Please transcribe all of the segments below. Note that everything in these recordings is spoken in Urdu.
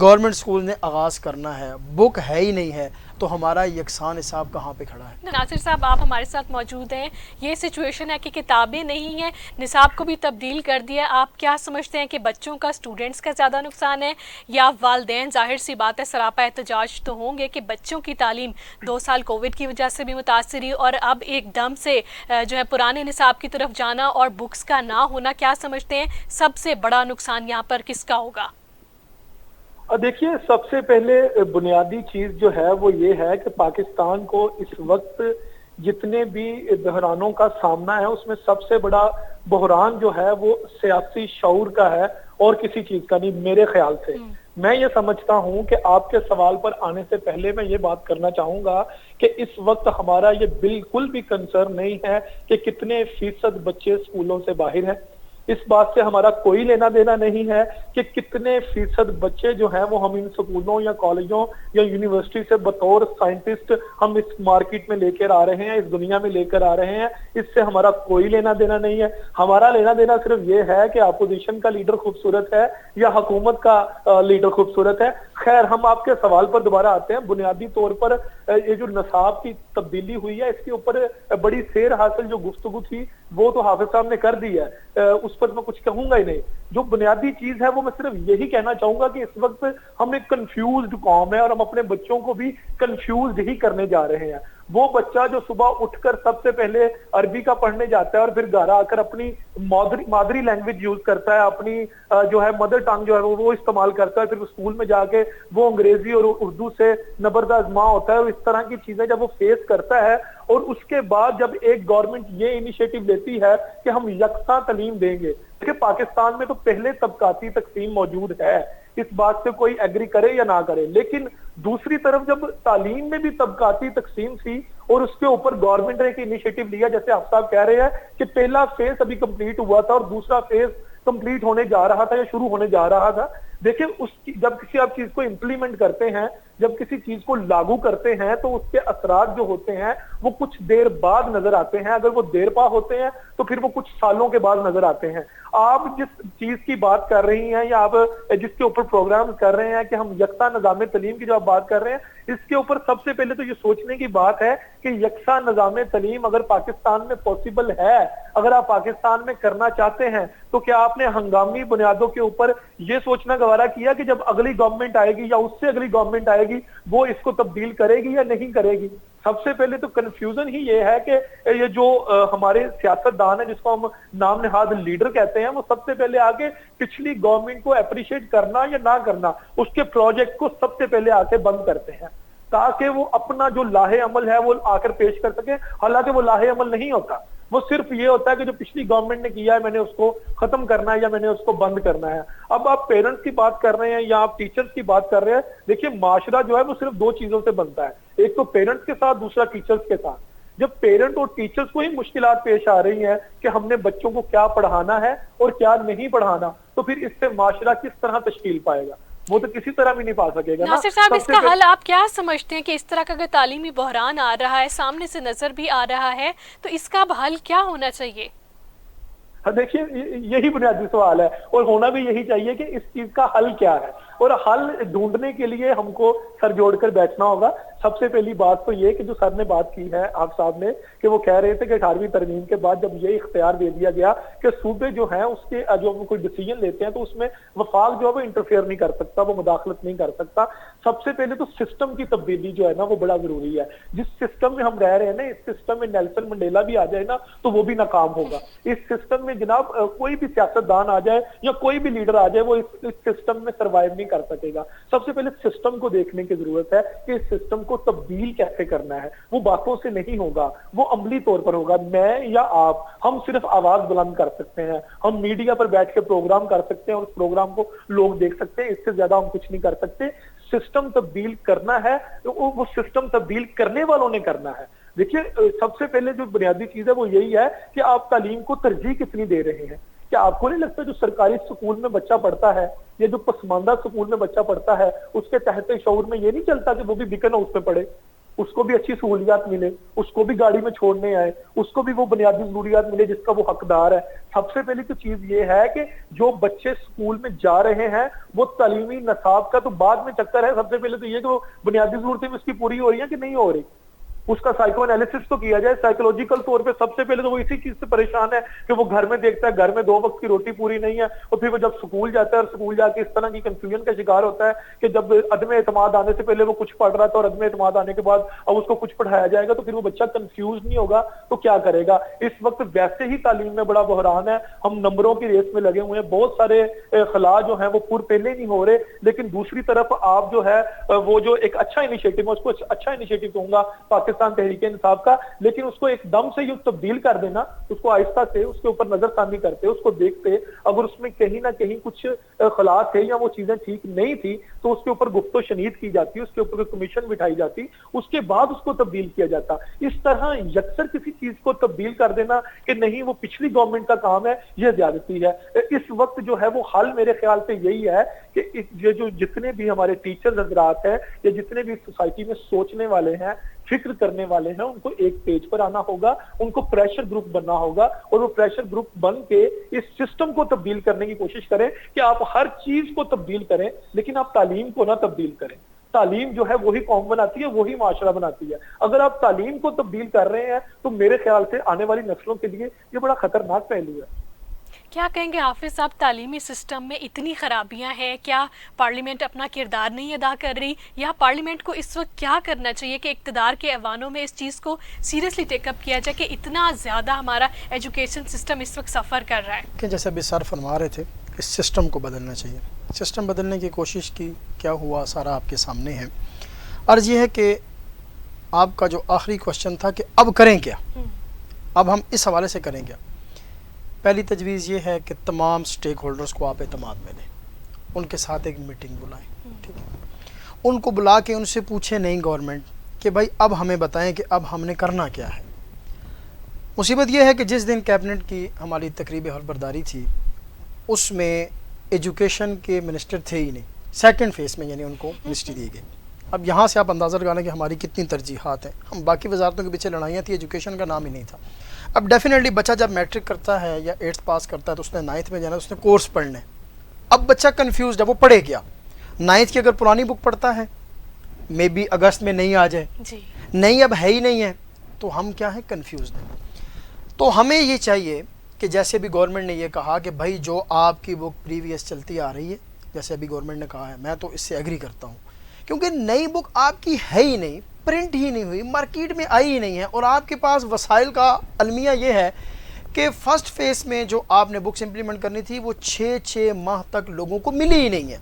گورنمنٹ اسکول نے آغاز کرنا ہے، بک ہے ہی نہیں ہے، تو ہمارا یکساں نصاب کہاں پہ کھڑا ہے؟ ناصر صاحب آپ ہمارے ساتھ موجود ہیں، یہ سچویشن ہے کہ کتابیں نہیں ہیں، نصاب کو بھی تبدیل کر دیا، آپ کیا سمجھتے ہیں کہ بچوں کا، اسٹوڈنٹس کا زیادہ نقصان ہے یا والدین؟ ظاہر سی بات ہے سراپا احتجاج تو ہوں گے کہ بچوں کی تعلیم 2 سال کووڈ کی وجہ سے بھی متاثر ہوئی اور اب ایک دم سے جو ہے پرانے نصاب کی طرف جانا اور بکس کا نہ ہونا، کیا سمجھتے ہیں سب سے بڑا نقصان یہاں پر کس کا ہوگا؟ دیکھیے، سب سے پہلے بنیادی چیز جو ہے وہ یہ ہے کہ پاکستان کو اس وقت جتنے بھی بحرانوں کا سامنا ہے اس میں سب سے بڑا بحران جو ہے وہ سیاسی شعور کا ہے اور کسی چیز کا نہیں، میرے خیال سے۔ میں یہ سمجھتا ہوں کہ آپ کے سوال پر آنے سے پہلے میں یہ بات کرنا چاہوں گا کہ اس وقت ہمارا یہ بالکل بھی کنسرن نہیں ہے کہ کتنے فیصد بچے اسکولوں سے باہر ہیں، اس بات سے ہمارا کوئی لینا دینا نہیں ہے کہ کتنے فیصد بچے جو ہیں وہ ہم ان سکولوں یا کالجوں یا یونیورسٹی سے بطور سائنٹسٹ ہم اس مارکیٹ میں لے کر آ رہے ہیں، اس دنیا میں لے کر آ رہے ہیں، اس سے ہمارا کوئی لینا دینا نہیں ہے۔ ہمارا لینا دینا صرف یہ ہے کہ اپوزیشن کا لیڈر خوبصورت ہے یا حکومت کا لیڈر خوبصورت ہے۔ خیر، ہم آپ کے سوال پر دوبارہ آتے ہیں۔ بنیادی طور پر یہ جو نصاب کی تبدیلی ہوئی ہے اس کے اوپر بڑی سیر حاصل جو گفتگو تھی وہ تو حافظ صاحب نے کر دی ہے، اس پر میں کچھ کہوں گا ہی نہیں۔ جو بنیادی چیز ہے وہ میں صرف یہی کہنا چاہوں گا کہ اس وقت ہم ایک کنفیوزڈ قوم ہے اور ہم اپنے بچوں کو بھی کنفیوزڈ ہی کرنے جا رہے ہیں۔ وہ بچہ جو صبح اٹھ کر سب سے پہلے عربی کا پڑھنے جاتا ہے اور پھر گھر آ کر اپنی مادری لینگویج یوز کرتا ہے، اپنی جو ہے مدر ٹنگ جو ہے وہ استعمال کرتا ہے، پھر اسکول میں جا کے وہ انگریزی اور اردو سے نبردازماں ہوتا ہے اور اس طرح کی چیزیں جب وہ فیس کرتا ہے، اور اس کے بعد جب ایک گورنمنٹ یہ انیشیٹو لیتی ہے کہ ہم یکساں تعلیم دیں گے، کہ پاکستان میں تو پہلے طبقاتی تقسیم موجود ہے، اس بات سے کوئی ایگری کرے یا نہ کرے، لیکن دوسری طرف جب تعلیم میں بھی طبقاتی تقسیم تھی اور اس کے اوپر گورنمنٹ نے ایک انیشیٹو لیا، جیسے آپ صاحب کہہ رہے ہیں کہ پہلا فیز ابھی کمپلیٹ ہوا تھا اور دوسرا فیز کمپلیٹ ہونے جا رہا تھا یا شروع ہونے جا رہا تھا۔ دیکھیں، جب کسی آپ چیز کو امپلیمنٹ کرتے ہیں، جب کسی چیز کو لاگو کرتے ہیں تو اس کے اثرات جو ہوتے ہیں وہ کچھ دیر بعد نظر آتے ہیں، اگر وہ دیر پا ہوتے ہیں تو پھر وہ کچھ سالوں کے بعد نظر آتے ہیں۔ آپ جس چیز کی بات کر رہی ہیں یا آپ جس کے اوپر پروگرام کر رہے ہیں کہ ہم یکساں نظام تعلیم کی جو آپ بات کر رہے ہیں، اس کے اوپر سب سے پہلے تو یہ سوچنے کی بات ہے کہ یکساں نظام تعلیم اگر پاکستان میں پاسبل ہے، اگر آپ پاکستان میں کرنا چاہتے ہیں، تو کیا آپ نے ہنگامی بنیادوں کے اوپر یہ سوچنا گوارا کیا کہ جب اگلی گورنمنٹ آئے گی یا اس سے اگلی گورنمنٹ آئے گی وہ اس کو تبدیل کرے گی یا نہیں کرے گی؟ سب سے پہلے تو کنفیوژن ہی یہ ہے کہ یہ جو ہمارے سیاست دان ہے جس کو ہم نام نہاد لیڈر کہتے ہیں، وہ سب سے پہلے آگے پچھلی گورنمنٹ کو اپریشیٹ کرنا یا نہ کرنا، اس کے پروجیکٹ کو سب سے پہلے آ کے بند کرتے ہیں تاکہ وہ اپنا جو لاہے عمل ہے وہ آ کر پیش کر سکے، حالانکہ وہ لاہے عمل نہیں ہوتا، وہ صرف یہ ہوتا ہے کہ جو پچھلی گورنمنٹ نے کیا ہے میں نے اس کو ختم کرنا ہے یا میں نے اس کو بند کرنا ہے۔ اب آپ پیرنٹس کی بات کر رہے ہیں یا آپ ٹیچرز کی بات کر رہے ہیں، دیکھیے معاشرہ جو ہے وہ صرف دو چیزوں سے بنتا ہے، ایک تو پیرنٹس کے ساتھ، دوسرا ٹیچرز کے ساتھ۔ جب پیرنٹ اور ٹیچرز کو ہی مشکلات پیش آ رہی ہیں کہ ہم نے بچوں کو کیا پڑھانا ہے اور کیا نہیں پڑھانا، تو پھر اس سے معاشرہ کس طرح تشکیل پائے گا؟ وہ تو کسی طرح بھی نہیں پا سکے گا۔ ناصر صاحب، اس کا حل آپ کیا سمجھتے ہیں کہ اس طرح کا اگر تعلیمی بحران آ رہا ہے، سامنے سے نظر بھی آ رہا ہے، تو اس کا حل کیا ہونا چاہیے؟ دیکھیے، یہی بنیادی سوال ہے اور ہونا بھی یہی چاہیے کہ اس چیز کا حل کیا ہے، اور حل ڈھونڈنے کے لیے ہم کو سر جوڑ کر بیٹھنا ہوگا۔ سب سے پہلی بات تو یہ کہ جو سر نے بات کی ہے آپ صاحب نے، کہ وہ کہہ رہے تھے کہ 18ویں ترمیم کے بعد جب یہ اختیار دے دیا گیا کہ صوبے جو ہیں اس کے جو کوئی ڈیسیجن لیتے ہیں تو اس میں وفاق جو ہے وہ انٹرفیئر نہیں کر سکتا، وہ مداخلت نہیں کر سکتا۔ سب سے پہلے تو سسٹم کی تبدیلی جو ہے نا وہ بڑا ضروری ہے۔ جس سسٹم میں ہم رہ رہے ہیں نا، اس سسٹم میں نیلسن منڈیلا بھی آ جائے نا تو وہ بھی ناکام ہوگا۔ اس سسٹم میں جناب کوئی بھی سیاست دان آ جائے یا کوئی بھی لیڈر آ جائے، وہ اس سسٹم میں سروائیو نہیں کر سکے گا۔ سب سے پہلے سسٹم کو دیکھنے کی ضرورت ہے کہ اس سسٹم کو تبدیل کیسے کرنا ہے۔ وہ باتوں سے نہیں ہوگا، وہ عملی طور پر ہوگا۔ میں یا آپ، ہم صرف آواز بلند کر سکتے ہیں، ہم میڈیا پر بیٹھ کے پروگرام کر سکتے ہیں اور اس پروگرام کو لوگ دیکھ سکتے ہیں، اس سے زیادہ ہم کچھ نہیں کر سکتے۔ سسٹم تبدیل کرنا ہے، وہ سسٹم تبدیل کرنے والوں نے کرنا ہے۔ دیکھیے، سب سے پہلے جو بنیادی چیز ہے وہ یہی ہے کہ آپ تعلیم کو ترجیح کتنی دے رہے ہیں۔ کیا آپ کو نہیں لگتا جو سرکاری سکول میں بچہ پڑھتا ہے یا جو پسماندہ سکول میں بچہ پڑھتا ہے، اس کے تحت شعور میں یہ نہیں چلتا کہ وہ بھی بیکن ہاؤس میں پڑھے؟ اس کو بھی اچھی سہولیات ملے, اس کو بھی گاڑی میں چھوڑنے آئے, اس کو بھی وہ بنیادی ضروریات ملے جس کا وہ حقدار ہے. سب سے پہلی تو چیز یہ ہے کہ جو بچے اسکول میں جا رہے ہیں وہ تعلیمی نصاب کا تو بعد میں چکر ہے, سب سے پہلے تو یہ کہ وہ بنیادی ضرورتیں اس کی پوری ہو رہی ہیں کہ نہیں ہو رہی, اس کا سائیکو انالیسس تو کیا جائے. سائیکولوجیکل طور پہ سب سے پہلے تو وہ اسی چیز سے پریشان ہے کہ وہ گھر میں دیکھتا ہے گھر میں 2 وقت کی روٹی پوری نہیں ہے, اور پھر وہ جب سکول جاتا ہے اور سکول جا کے اس طرح کی کنفیوژن کا شکار ہوتا ہے کہ جب عدم اعتماد آنے سے پہلے وہ کچھ پڑھ رہا تھا اور عدم اعتماد آنے کے بعد اب اس کو کچھ پڑھایا جائے گا تو پھر وہ بچہ کنفیوز نہیں ہوگا تو کیا کرے گا. اس وقت ویسے ہی تعلیم میں بڑا بحران ہے, ہم نمبروں کی ریس میں لگے ہوئے ہیں, بہت سارے خلا جو ہیں وہ پہلے نہیں ہو رہے, لیکن دوسری طرف آپ جو ہے وہ جو ایک اچھا انیشیٹو ہے اس کو اچھا انیشیٹو کہوں گا پاکستان تحریک انصاف کا, لیکن اس کو ایک دم سے یوں تبدیل کر دینا, اس کو آہستہ سے اس کے اوپر نظر ثانی کرتے, اس کو دیکھتے, اگر اس میں کہیں نہ کہیں کچھ خلا تھے یا وہ چیزیں ٹھیک نہیں تھی تو اس کے اوپر گفت و شنید کی جاتی, اس کے اوپر کمیشن بٹھائی جاتی, اس کے بعد اس کو تبدیل کیا جاتا. اس طرح یکسر کسی چیز کو تبدیل کر دینا کہ نہیں وہ پچھلی گورنمنٹ کا کام ہے, یہ زیادتی ہے. اس وقت جو ہے وہ حل میرے خیال سے یہی ہے کہ یہ جو جتنے بھی ہمارے ٹیچر حضرات ہیں یا جتنے بھی سوسائٹی میں سوچنے والے ہیں, فکر کرنے والے ہیں, ان کو ایک پیج پر آنا ہوگا, ان کو پریشر گروپ بننا ہوگا, اور وہ پریشر گروپ بن کے اس سسٹم کو تبدیل کرنے کی کوشش کریں کہ آپ ہر چیز کو تبدیل کریں لیکن آپ تعلیم کو نہ تبدیل کریں. تعلیم جو ہے وہی قوم بناتی ہے, وہی معاشرہ بناتی ہے. اگر آپ تعلیم کو تبدیل کر رہے ہیں تو میرے خیال سے آنے والی نسلوں کے لیے یہ بڑا خطرناک پہلو ہے. کیا کہیں گے حافظ صاحب, تعلیمی سسٹم میں اتنی خرابیاں ہیں, کیا پارلیمنٹ اپنا کردار نہیں ادا کر رہی, یا پارلیمنٹ کو اس وقت کیا کرنا چاہیے کہ اقتدار کے ایوانوں میں اس چیز کو سیریسلی ٹیک اپ کیا جائے کہ اتنا زیادہ ہمارا ایجوکیشن سسٹم اس وقت سفر کر رہا ہے؟ کہ جیسے ابھی سر فرما رہے تھے اس سسٹم کو بدلنا چاہیے. سسٹم بدلنے کی کوشش کی, کیا ہوا سارا آپ کے سامنے ہے. عرض یہ ہے کہ آپ کا جو آخری کوشچن تھا کہ اب کریں کیا, اب ہم اس حوالے سے کریں کیا. پہلی تجویز یہ ہے کہ تمام سٹیک ہولڈرز کو آپ اعتماد میں لیں, ان کے ساتھ ایک میٹنگ بلائیں, ٹھیک ہے, ان کو بلا کے ان سے پوچھیں نئی گورنمنٹ کہ بھائی اب ہمیں بتائیں کہ اب ہم نے کرنا کیا ہے. مصیبت یہ ہے کہ جس دن کیبنٹ کی ہماری تقریب حلف برداری تھی اس میں ایجوکیشن کے منسٹر تھے ہی نہیں, سیکنڈ فیس میں, یعنی ان کو منسٹری دی گئی. اب یہاں سے آپ اندازہ لگا لیں کہ ہماری کتنی ترجیحات ہیں. ہم باقی وزارتوں کے پیچھے لڑائیاں تھیں, ایجوکیشن کا نام ہی نہیں تھا. اب ڈیفینیٹلی بچہ جب میٹرک کرتا ہے یا 8th پاس کرتا ہے تو اس نے 9th میں جانا ہے, اس نے کورس پڑھنا ہے. اب بچہ کنفیوزڈ ہے, وہ پڑھے کیا. 9th کی اگر پرانی بک پڑھتا ہے مے بی اگست میں نہیں آ جائے, نہیں اب ہے ہی نہیں ہے, تو ہم کیا ہیں, کنفیوزڈ ہیں. تو ہمیں یہ چاہیے کہ جیسے بھی گورنمنٹ نے یہ کہا کہ بھائی جو آپ کی بک پریویس چلتی آ رہی ہے, جیسے ابھی گورنمنٹ نے کہا ہے, میں تو اس سے ایگری کرتا ہوں, کیونکہ نئی بک آپ کی ہے ہی نہیں, پرنٹ ہی نہیں ہوئی, مارکیٹ میں آئی ہی نہیں ہے, اور آپ کے پاس وسائل کا المیہ یہ ہے کہ فرسٹ فیس میں جو آپ نے بکس امپلیمنٹ کرنی تھی وہ 6 ماہ تک لوگوں کو ملی ہی نہیں ہے.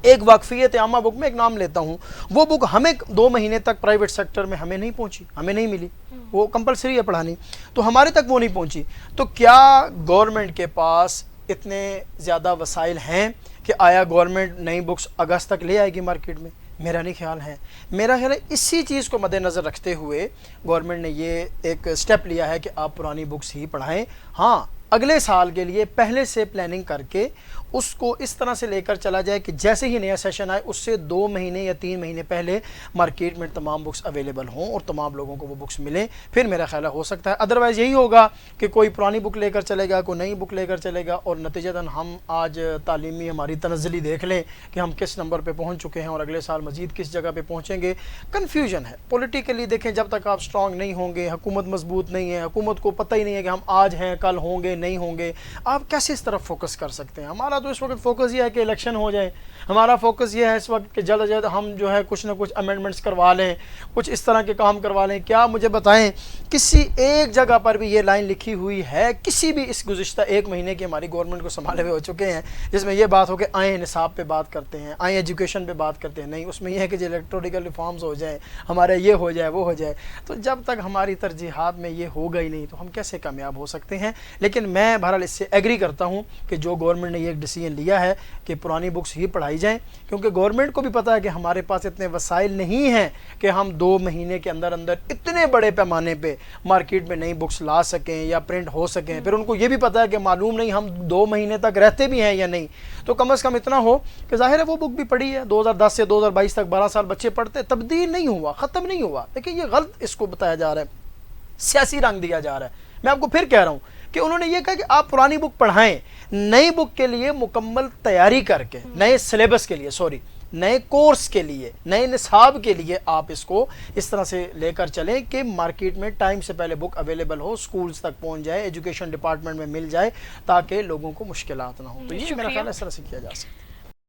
ایک واقفیت عامہ بک میں ایک نام لیتا ہوں, وہ بک ہمیں 2 مہینے تک پرائیویٹ سیکٹر میں ہمیں نہیں پہنچی, ہمیں نہیں ملی, وہ کمپلسری ہے پڑھانی, تو ہمارے تک وہ نہیں پہنچی. تو کیا گورنمنٹ کے پاس اتنے زیادہ وسائل ہیں کہ آیا گورنمنٹ نئی بکس اگست تک لے آئے گی مارکیٹ میں؟ میرا نہیں خیال ہے. میرا خیال ہے اسی چیز کو مد نظر رکھتے ہوئے گورنمنٹ نے یہ ایک سٹیپ لیا ہے کہ آپ پرانی بکس ہی پڑھائیں. ہاں, اگلے سال کے لیے پہلے سے پلاننگ کر کے اس کو اس طرح سے لے کر چلا جائے کہ جیسے ہی نیا سیشن آئے اس سے 2 مہینے یا 3 مہینے پہلے مارکیٹ میں تمام بکس اویلیبل ہوں اور تمام لوگوں کو وہ بکس ملیں. پھر میرا خیال ہو سکتا ہے, ادروائز یہی ہوگا کہ کوئی پرانی بک لے کر چلے گا, کوئی نئی بک لے کر چلے گا, اور نتیجتاً ہم آج تعلیمی ہماری تنزلی دیکھ لیں کہ ہم کس نمبر پہ پہنچ چکے ہیں اور اگلے سال مزید کس جگہ پہ پہنچیں گے. کنفیوژن ہے پولیٹیکلی. دیکھیں, جب تک آپ اسٹرانگ نہیں ہوں گے, حکومت مضبوط نہیں ہے, حکومت کو پتہ ہی نہیں ہے کہ ہم آج ہیں کل ہوں گے نہیں ہوں گے, آپ کیسے اس طرف فوکس کر سکتے ہیں. ہمارا تو اس وقت فوکس یہ ہے کہ الیکشن ہو جائے, ہمارا فوکس یہ ہے اس وقت کہ جلد از جلد ہم جو ہے کچھ نہ کچھ امینڈمنٹس کروا لیں, کچھ اس طرح کے کام کروا لیں. کیا مجھے بتائیں کسی ایک جگہ پر بھی یہ لائن لکھی ہوئی ہے کسی بھی اس گزشتہ 1 مہینے کی ہماری گورنمنٹ کو سنبھالے ہوئے ہو چکے ہیں جس میں یہ بات ہو کہ آئیں نصاب پہ بات کرتے ہیں, آئیں ایجوکیشن پہ بات کرتے ہیں؟ نہیں, اس میں یہ ہے کہ جو الیکٹورل ریفارمز ہو جائیں, ہمارے یہ ہو جائے وہ ہو جائے. تو جب تک ہماری ترجیحات میں یہ ہوگا ہی نہیں تو ہم کیسے کامیاب ہو سکتے ہیں. لیکن میں بہرحال اس سے ایگری کرتا ہوں کہ جو گورنمنٹ نے یہ ڈیسیجن لیا ہے کہ پرانی بکس ہی پڑھائی جائیں، کیونکہ گورنمنٹ کو بھی پتہ ہے کہ ہمارے پاس اتنے وسائل نہیں ہیں کہ ہم 2 مہینے کے اندر اتنے بڑے پیمانے پہ مارکیٹ میں نئی بکس لا سکیں یا پرنٹ ہو سکیں. پھر ان کو یہ بھی پتہ ہے کہ معلوم نہیں ہم 2 مہینے تک رہتے بھی ہیں یا نہیں. تو کم از کم اتنا ہو کہ ظاہر ہے وہ بک بھی پڑھی ہے 2010 سے 2022 تک 12 سال بچے پڑھتے، تبدیل نہیں ہوا، ختم نہیں ہوا. لیکن یہ غلط اس کو بتایا جا رہا ہے، سیاسی رنگ دیا جا رہا ہے. میں آپ کو پھر کہہ رہا ہوں کہ انہوں نے یہ کہا کہ آپ پرانی بک پڑھائیں، نئی بک کے لیے مکمل تیاری کر کے، نئے سلیبس کے لیے، نئے کورس کے لیے، نئے نصاب کے لیے آپ اس کو اس طرح سے لے کر چلیں کہ مارکیٹ میں ٹائم سے پہلے بک اویلیبل ہو، سکولز تک پہنچ جائے، ایجوکیشن ڈپارٹمنٹ میں مل جائے، تاکہ لوگوں کو مشکلات نہ ہوں. تو یہ میرا خیال ہے اس طرح سے کیا جا سکتا ہے.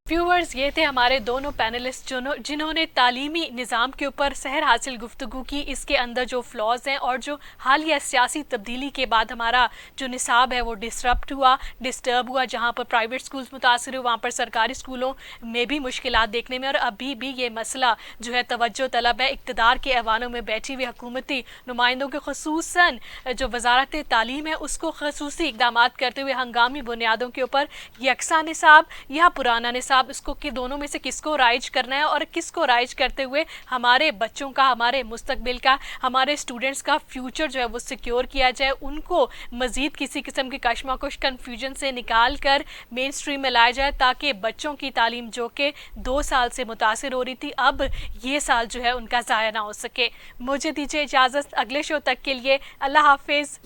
ویورز، یہ تھے ہمارے دونوں پینلسٹ جنہوں نے تعلیمی نظام کے اوپر سحر حاصل گفتگو کی، اس کے اندر جو فلاز ہیں اور جو حالیہ سیاسی تبدیلی کے بعد ہمارا جو نصاب ہے وہ ڈسٹرب ہوا، جہاں پر پرائیویٹ سکولز متاثر ہوئے، وہاں پر سرکاری سکولوں میں بھی مشکلات دیکھنے میں، اور ابھی بھی یہ مسئلہ جو ہے توجہ طلب ہے. اقتدار کے ایوانوں میں بیٹھی ہوئی حکومتی نمائندوں کے خصوصاً جو وزارت تعلیم ہے اس کو خصوصی اقدامات کرتے ہوئے ہنگامی بنیادوں کے اوپر یکساں نصاب یا پرانا نصاب، اس کو کہ دونوں میں سے کس کو رائج کرنا ہے، اور کس کو رائج کرتے ہوئے ہمارے بچوں کا، ہمارے مستقبل کا، ہمارے اسٹوڈنٹس کا فیوچر جو ہے وہ سیکیور کیا جائے، ان کو مزید کسی قسم کی کشمکش کنفیوژن سے نکال کر مین سٹریم میں لایا جائے، تاکہ بچوں کی تعلیم جو کہ 2 سال سے متاثر ہو رہی تھی، اب یہ سال جو ہے ان کا ضائع نہ ہو سکے. مجھے دیجیے اجازت، اگلے شو تک کے لیے اللہ حافظ.